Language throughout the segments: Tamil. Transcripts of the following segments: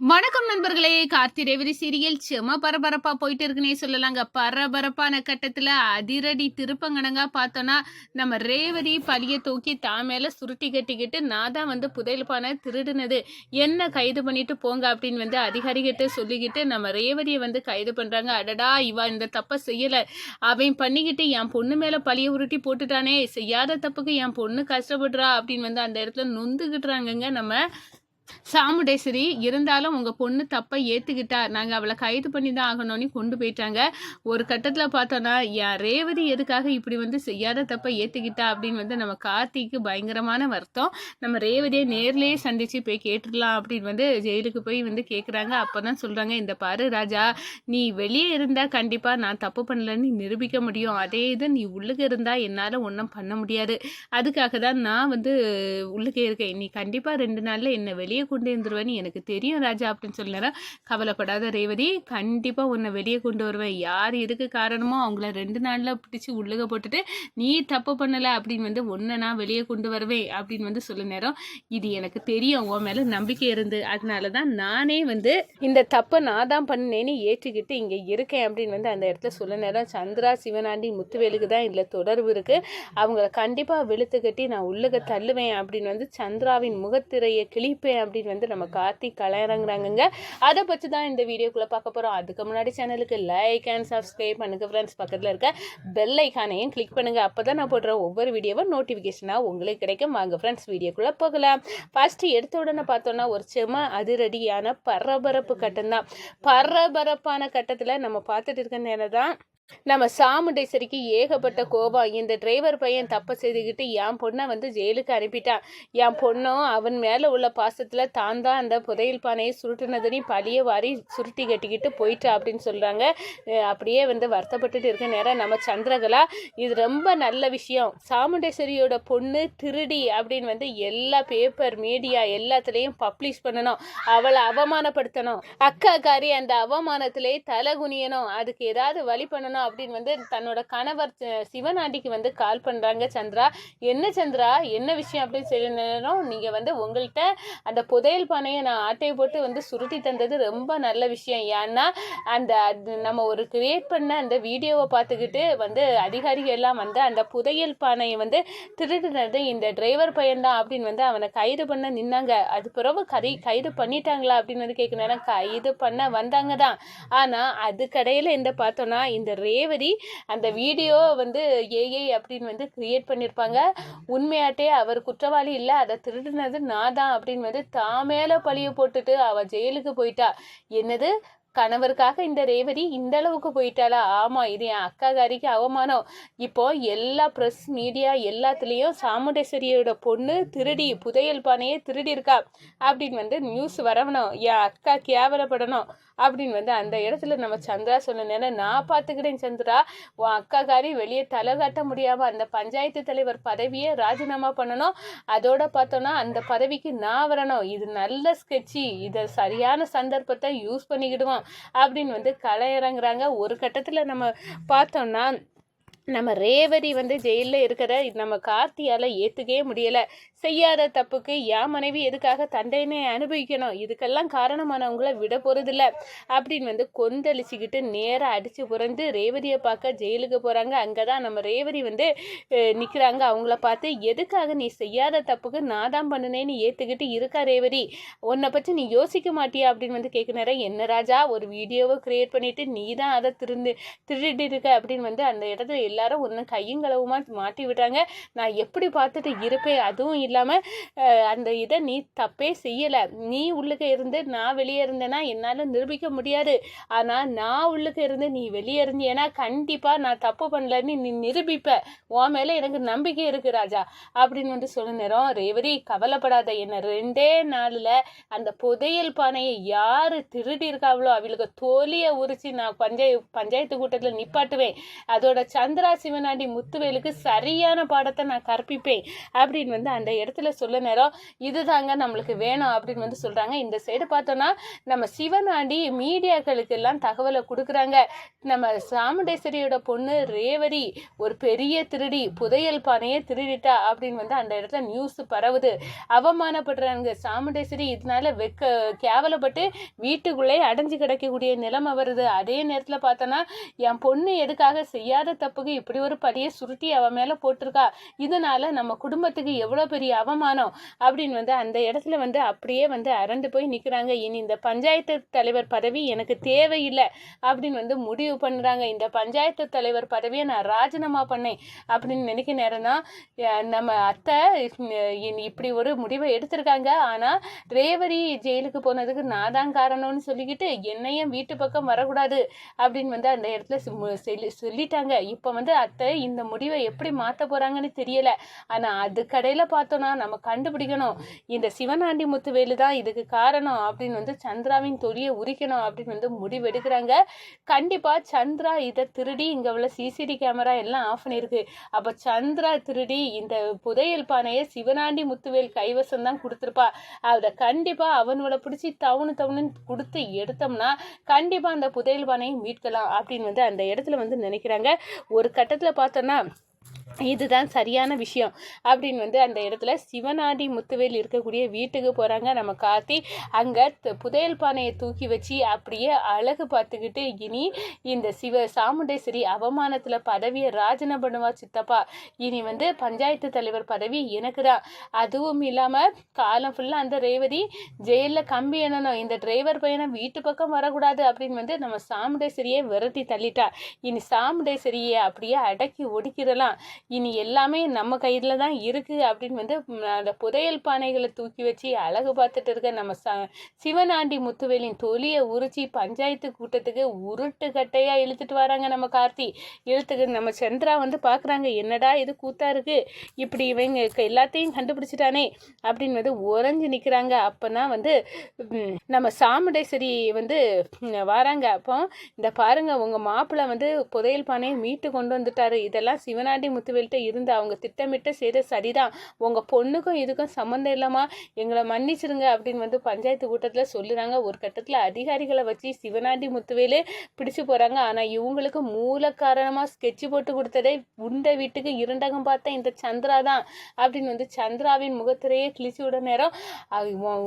வணக்கம் நண்பர்களே. கார்த்தி ரேவதி சீரியல் செம பரபரப்பா போயிட்டு இருக்குன்னே சொல்லலாங்க. பரபரப்பான கட்டத்துல அதிரடி திருப்பங்கணங்கா பார்த்தோன்னா, நம்ம ரேவதி பழிய தூக்கி தான் மேல சுருட்டி கட்டிக்கிட்டு நான் தான் புதையல் பானை திருடுனது, என்ன கைது பண்ணிட்டு போங்க அப்படின்னு அதிகாரிகிட்ட சொல்லிக்கிட்டு நம்ம ரேவதியை கைது பண்றாங்க. அடடா, இவா இந்த தப்பை செய்யல, அவன் பண்ணிக்கிட்டு என் பொண்ணு மேல பழிய உருட்டி போட்டுட்டானே, செய்யாத தப்புக்கு என் பொண்ணு கஷ்டப்படுறா அப்படின்னு அந்த இடத்துல நொந்துகிட்டுறாங்கங்க நம்ம சாமுண்டேஸ்வரி. இருந்தாலும் உங்க பொண்ணு தப்பை ஏத்துக்கிட்டா, நாங்க அவளை கைது பண்ணி தான் ஆகணும்னு கொண்டு போயிட்டாங்க. ஒரு கட்டத்துல பார்த்தோன்னா, என் ரேவதி எதுக்காக இப்படி செய்யாத தப்பை ஏத்துக்கிட்டா அப்படின்னு நம்ம கார்த்திக்கு பயங்கரமான வருத்தம். நம்ம ரேவதியை நேர்லயே சந்திச்சு போய் கேட்டுடலாம் அப்படின்னு ஜெயிலுக்கு போய் கேட்குறாங்க. அப்பதான் சொல்றாங்க, இந்த பாரு ராஜா, நீ வெளியே இருந்தா கண்டிப்பா நான் தப்பு பண்ணலன்னு நிரூபிக்க முடியும், அதே இது நீ உள்ளுக்கு இருந்தா என்னால ஒன்றும் பண்ண முடியாது, அதுக்காக தான் நான் உள்ளுக்கே இருக்கேன், நீ கண்டிப்பா 2 நாள்ல என்ன வெளியே கொண்டு வந்துருவேன்னு எனக்கு தெரியும் ராஜா அப்படின்னு சொல்லினா, கவலைப்படாத ரேவதி, கண்டிப்பா உன்னை வெளியே கொண்டு வருவேன், யார் எதுக்கு காரணமோ அவங்கள 2 நாள்ல பிடிச்சி உள்ளுக போட்டுட்டு நீ தப்பு பண்ணல அப்படின்னு ஒன்னை நான் வெளியே கொண்டு வருவேன் அப்படின்னு சொல்ல நேரம், இது எனக்கு தெரியும், உன் மேல நம்பிக்கை இருந்து, அதனாலதான் நானே இந்த தப்பை நான் தான் பண்ணேன்னு ஏற்றுக்கிட்டு இங்க இருக்கேன் அப்படின்னு அந்த இடத்துல சொல்ல நேரம், சந்திரா சிவனாண்டி முத்துவேலுக்கு தான் இதுல தொடர்பு இருக்கு, அவங்கள கண்டிப்பா வெளுத்து கட்டி நான் உள்ளுக தள்ளுவேன் அப்படின்னு சந்திராவின் முகத்திரையை கிழிப்பேன் அப்படின்னு நம்ம கார்த்திக் கலையறங்குறாங்க. அதை பற்றி தான் இந்த வீடியோக்குள்ளே பார்க்க போகிறோம். அதுக்கு முன்னாடி சேனலுக்கு லைக் அண்ட் சப்ஸ்கிரைப் பண்ணுங்க ஃப்ரெண்ட்ஸ். பக்கத்தில் இருக்க பெல் ஐக்கானையும் கிளிக் பண்ணுங்க. அப்போ தான் நான் போடுற ஒவ்வொரு வீடியோவும் நோட்டிஃபிகேஷனாக உங்களுக்கு கிடைக்கும். வாங்க ஃப்ரெண்ட்ஸ், வீடியோக்குள்ளே போகலாம். ஃபர்ஸ்ட் எடுத்த உடனே பார்த்தோன்னா ஒரு செம அதிரடியான பரபரப்பு கட்டம் தான். பரபரப்பான கட்டத்தில் நம்ம பார்த்துட்டு இருக்க நேரம் தான் நம்ம சாமுண்டேஸ்வரிக்கு ஏகப்பட்ட கோபம். இந்த டிரைவர் பையன் தப்பை செய்துக்கிட்டு என் பொண்ணை ஜெயிலுக்கு அனுப்பிட்டான், என் பொண்ணும் அவன் மேலே உள்ள பாசத்தில் தான் தான் அந்த புதையல் பானையை சுருட்டுனதுன்னு பழிய வாரி சுருட்டி கட்டிக்கிட்டு போயிட்டா அப்படின்னு சொல்கிறாங்க. அப்படியே வருத்தப்பட்டுட்டு இருக்க நேரம் நம்ம சந்திரகலா, இது ரொம்ப நல்ல விஷயம், சாமுண்டேஸ்வரியோட பொண்ணு திருடி அப்படின்னு எல்லா பேப்பர் மீடியா எல்லாத்துலேயும் பப்ளிஷ் பண்ணணும், அவளை அவமானப்படுத்தணும், அக்காக்காரி அந்த அவமானத்திலே தலை குனியணும், அதுக்கு ஏதாவது வழி பண்ணணும் அப்படின்னு தன்னோட கணவர் சிவனாண்டிக்கு கால் பண்றாங்க. சந்திரா, என்ன சந்திரா, என்ன விஷயம் அப்படின்னு சொல்ல நேரம், நீங்க உங்கள்கிட்ட அந்த புதையல் பானையை நான் ஆட்டையை போட்டு சுருட்டி தந்தது ரொம்ப நல்ல விஷயம், ஏன்னா அந்த நம்ம ஒரு கிரியேட் பண்ண அந்த வீடியோவை பார்த்துக்கிட்டு அதிகாரிகள் எல்லாம் அந்த புதையல் பானையை திருடுனது இந்த டிரைவர் பையன் தான் அப்படின்னு அவனை கைது பண்ண நின்னாங்க. அது பிறகு கைது பண்ணிட்டாங்களா அப்படின்னு கேட்க நேரம், கைது பண்ண வந்தாங்க தான், ஆனா அதுக்கடையில இந்த பார்த்தோன்னா இந்த ரேவதி அந்த வீடியோ ஏஐ அப்படின்னு கிரியேட் பண்ணியிருப்பாங்க, உண்மையாட்டே அவர் குற்றவாளி இல்லை, அதை திருடுனது நான் தான் அப்படின்னு தான் மேல பழிய போட்டுட்டு அவ ஜெயிலுக்கு போயிட்டா. என்னது, கணவருக்காக இந்த ரேவதி இந்த அளவுக்கு போயிட்டாளா? ஆமா, இது என் அக்காகாரிக்கு அவமானம். இப்போ எல்லா ப்ரெஸ் மீடியா எல்லாத்துலேயும் சாமுண்டேஸ்வரியோட பொண்ணு திருடி புதையல் பானையே திருடி இருக்கா அப்படின்னு நியூஸ் வரணும், என் அக்கா கேவலப்படணும் அப்படின்னு அந்த இடத்துல நம்ம சந்திரா சொன்ன, நான் பார்த்துக்கிட்டேன் சந்திரா, உன் அக்காக்காரி வெளியே தலை காட்ட முடியாமல் அந்த பஞ்சாயத்து தலைவர் பதவியை ராஜினாமா பண்ணணும், அதோட பார்த்தோன்னா அந்த பதவிக்கு நான் வரணும், இது நல்ல ஸ்கெட்சி, இதை சரியான சந்தர்ப்பத்தை யூஸ் பண்ணிக்கிடுவோம் அப்படின்னு களை இறங்குறாங்க. ஒரு கட்டத்தில் நம்ம பார்த்தோம்னா நம்ம ரேவதி ஜெயிலில் இருக்கிற நம்ம கார்த்தியால் ஏற்றுக்கவே முடியலை, செய்யாத தப்புக்கு என் மனைவி எதுக்காக தண்டனை அனுபவிக்கணும், இதுக்கெல்லாம் காரணமானவங்கள விட போகிறதில்ல அப்படின்னு கொந்தளிச்சுக்கிட்டு நேராக அடித்து புரண்டு ரேவதியை பார்க்க ஜெயிலுக்கு போகிறாங்க. அங்கே தான் நம்ம ரேவதி நிற்கிறாங்க. அவங்கள பார்த்து, எதுக்காக நீ செய்யாத தப்புக்கு நான் தான் பண்ணினேன்னு ஏற்றுக்கிட்டு இருக்கா ரேவதி, உன்னை பற்றி நீ யோசிக்க மாட்டியா அப்படின்னு கேட்குறாரு. என்ன ராஜா, ஒரு வீடியோவை கிரியேட் பண்ணிவிட்டு நீ தான் அதை திருடி இருக்க அப்படின்னு அந்த இடத்துல எல்லாரும் ஒன்று கையும் களவுமா மாட்டி விட்டாங்க. நான் எப்படி பார்த்துட்டு இருப்பேன், அதுவும் இல்லாமல் அந்த இதை நீ தப்பே செய்யலை, நீ உள்ளுக்க இருந்து நான் வெளியே இருந்தேன்னா என்னால் நிரூபிக்க முடியாது, ஆனால் நான் உள்ளுக்க இருந்து நீ வெளியே இருந்தேன்னா கண்டிப்பாக நான் தப்பு பண்ணலன்னு நீ நிரூபிப்ப, உன் மேலே எனக்கு நம்பிக்கை இருக்கு ராஜா அப்படின்னு சொல்ல நேரம், ரேவதி கவலைப்படாத, என்ன 2 நாளில் அந்த புதையல் பானையை யார் திருடி இருக்காவளோ அவளுக்கு தோலியை உரிச்சு நான் பஞ்சாயத்து கூட்டத்தில் நிப்பாட்டுவேன், அதோட சந்திர சந்திரா சிவனாண்டி முத்துவேலுக்கு சரியான பாடத்தை நான் கற்பிப்பேன் அப்படின்னு வந்து அந்த இடத்துல சொல்ல நேரம் இதுதாங்க நம்மளுக்கு வேணும் அப்படின்னு வந்து சொல்றாங்க. இந்த சைடு பார்த்தோம்னா நம்ம சிவனாண்டி மீடியாக்களுக்கு எல்லாம் தகவலை கொடுக்குறாங்க. நம்ம சாமுண்டேஸ்வரியோட பொண்ணு ரேவதி ஒரு பெரிய திருடி, புதையல் பானையை திருடிட்டா அப்படின்னு வந்து அந்த இடத்துல நியூஸ் பரவுது. அவமானப்படுறாங்க சாமுண்டேஸ்வரி. இதனால கேவலப்பட்டு வீட்டுக்குள்ளே அடைஞ்சு கிடைக்கக்கூடிய நிலைமை வருது. அதே நேரத்தில் பார்த்தோன்னா என் பொண்ணு எதுக்காக செய்யாத தப்புக்கு இப்படி ஒரு பழியை சுருட்டி அவ மேல போட்டிருக்கா, இதனால நம்ம குடும்பத்துக்கு எவ்வளவு பெரிய அவமானம் அப்படின்னு வந்து அந்த இடத்துல வந்து அப்படியே வந்து அரண்டு போய் நிக்கிறாங்க. இனி இந்த பஞ்சாயத்து தலைவர் பதவி எனக்கு தேவையில்லை அப்படின்னு வந்து முடிவு பண்றாங்க. இந்த பஞ்சாயத்து தலைவர் பதவியை நான் ராஜினாமா பண்ணேன் அப்படின்னு நினைக்க நேரம் தான் நம்ம அத்தை இப்படி ஒரு முடிவை எடுத்திருக்காங்க. ஆனா ரேவதி ஜெயிலுக்கு போனதுக்கு நான் தான் காரணம்னு சொல்லிக்கிட்டு என்னையும் வீட்டு பக்கம் வரக்கூடாது அப்படின்னு வந்து அந்த இடத்துல சொல்லிட்டாங்க. இப்ப வந்து அத்தை இந்த முடிவை எப்படி மாத்த போறாங்கன்னு தெரியல. ஆனா அது கடையில பார்த்தோம்னா நம்ம கண்டுபிடிக்கணும் இந்த சிவனாண்டி முத்துவேலு தான் இதுக்கு காரணம் அப்படின்னு வந்து சந்திராவின் தொழியை உரிக்கணும் அப்படின்னு வந்து முடிவெடுக்கிறாங்க. கண்டிப்பா சந்திரா இதை திருடி இங்க உள்ள சிசிடி கேமரா எல்லாம் ஆஃப் பண்ணிருக்கு. அப்ப சந்திரா திருடி இந்த புதையல் பானையை சிவனாண்டி முத்துவேல் கைவசம் தான் கொடுத்துருப்பா. அதை கண்டிப்பா அவனோட பிடிச்சி தவுன்னு கொடுத்து எடுத்தோம்னா கண்டிப்பா அந்த புதையல் பானையை மீட்கலாம் அப்படின்னு வந்து அந்த இடத்துல வந்து நினைக்கிறாங்க. ஒரு கட்டத்துல பார்த்தோம்னா இதுதான் சரியான விஷயம் அப்படின்னு வந்து அந்த இடத்துல சிவனாண்டி முத்துவேல் இருக்கக்கூடிய வீட்டுக்கு போறாங்க நம்ம கார்த்தி. அங்க புதையல் பானையை தூக்கி வச்சு அப்படியே அழகு பார்த்துக்கிட்டு இனி இந்த சாமுண்டேஸ்வரி அவமானத்துல பதவியை ராஜினாமா பண்ணுவா சித்தப்பா, இனி வந்து பஞ்சாயத்து தலைவர் பதவி எனக்கு தான். அதுவும் இல்லாம காலம் ஃபுல்லா அந்த ரேவதி ஜெயில கம்பி எண்ணணும், இந்த டிரைவர் பையனை வீட்டு பக்கம் வரக்கூடாது அப்படின்னு வந்து நம்ம சாமுண்டேஸ்வரியை விரட்டி தள்ளிட்டா. இனி சாமுண்டேஸ்வரியை அப்படியே அடக்கி ஒடுக்கிடலாம், இனி எல்லாமே நம்ம கையில தான் இருக்கு அப்படின்னு வந்து அந்த புதையல் பானைகளை தூக்கி வச்சு அழகு பார்த்துட்டு இருக்க நம்ம சிவனாண்டி முத்துவேலின் தொலியை உரிச்சி பஞ்சாயத்து கூட்டத்துக்கு உருட்டு கட்டையா இழுத்துட்டு வராங்க நம்ம கார்த்தி. இழுத்துக்கு நம்ம சந்திரா வந்து பாக்குறாங்க, என்னடா இது கூத்தா இருக்கு, இப்படி இவங்க எல்லாத்தையும் கண்டுபிடிச்சிட்டானே அப்படின்னு வந்து உறைஞ்சு நிக்கிறாங்க. அப்பதான் வந்து நம்ம சாமுண்டேஸ்வரி வந்து வராங்க. அப்போ இந்த பாருங்க உங்க மாப்பிள்ளை வந்து புதையல் பானையை மீட்டு கொண்டு வந்துட்டாரு, இதெல்லாம் சிவனாண்டி முத்துவேல்கிட்ட இருந்து அவங்க திட்டமிட்ட செய்த சரிதான், உங்க பொண்ணுக்கும் இதுக்கும் சம்மந்தம் இல்லாமா, எங்களை மன்னிச்சிருங்க அப்படின்னு வந்து பஞ்சாயத்து கூட்டத்துல சொல்லுறாங்க. ஒரு கட்டத்துல அதிகாரிகளை வச்சு சிவனாண்டி முத்துவேலு பிடிச்சு போறாங்க. ஆனா இவங்களுக்கு மூல காரணமா ஸ்கெட்ச் போட்டு கொடுத்ததே உண்ட வீட்டுக்கு இரண்டகம் பார்த்த இந்த சந்திரா தான் அப்படின்னு வந்து சந்திராவின் முகத்திலேயே கிழிச்சு விட நேரம்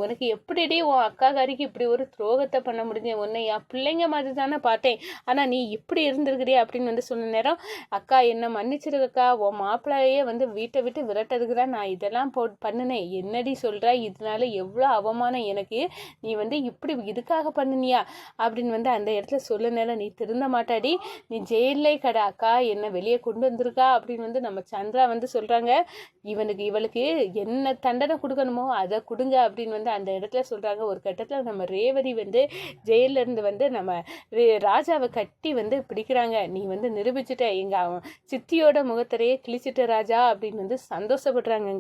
உனக்கு எப்படிடி உன் அக்காக்காரிக்கு இப்படி ஒரு துரோகத்தை பண்ண முடிஞ்ச, உன்னை என் பிள்ளைங்க மாதிரி தானே பார்த்தேன், ஆனா நீ இப்படி இருந்திருக்கிறியா அப்படின்னு வந்து சொன்ன நேரம் அக்கா என்ன மன்னிச்சிருக்கா, உன் மாப்பிள்ளையே வந்து வீட்டை விட்டு விரட்டதுக்கு தான் நான் இதெல்லாம் பண்ணினேன், என்னடி சொல்ற, இதனால எவ்வளோ அவமானம் எனக்கு, நீ வந்து இப்படி இதுக்காக பண்ணினியா அப்படின்னு வந்து அந்த இடத்துல சொல்ல நேரம் நீ திருந்த மாட்டாடி, நீ ஜெயிலே கடை அக்கா என்னை வெளியே கொண்டு வந்திருக்கா அப்படின்னு வந்து நம்ம சந்திரா வந்து சொல்றாங்க. இவளுக்கு என்ன தண்டனை கொடுக்கணுமோ அதை கொடுங்க அப்படின்னு வந்து அந்த இடத்துல சொல்றாங்க. ஒரு கட்டத்தில் நம்ம ரேவதி வந்து ஜெயில இருந்து வந்து நம்ம ராஜாவை கட்டி வந்து பிடிக்கிறாங்க. நீ வந்து நிரூபிச்சுட்ட, எங்க சித்தியோட முகத்திலேயே கிழிச்சிட்ட ராஜா அப்படின்னு வந்து சந்தோஷப்படுறாங்க.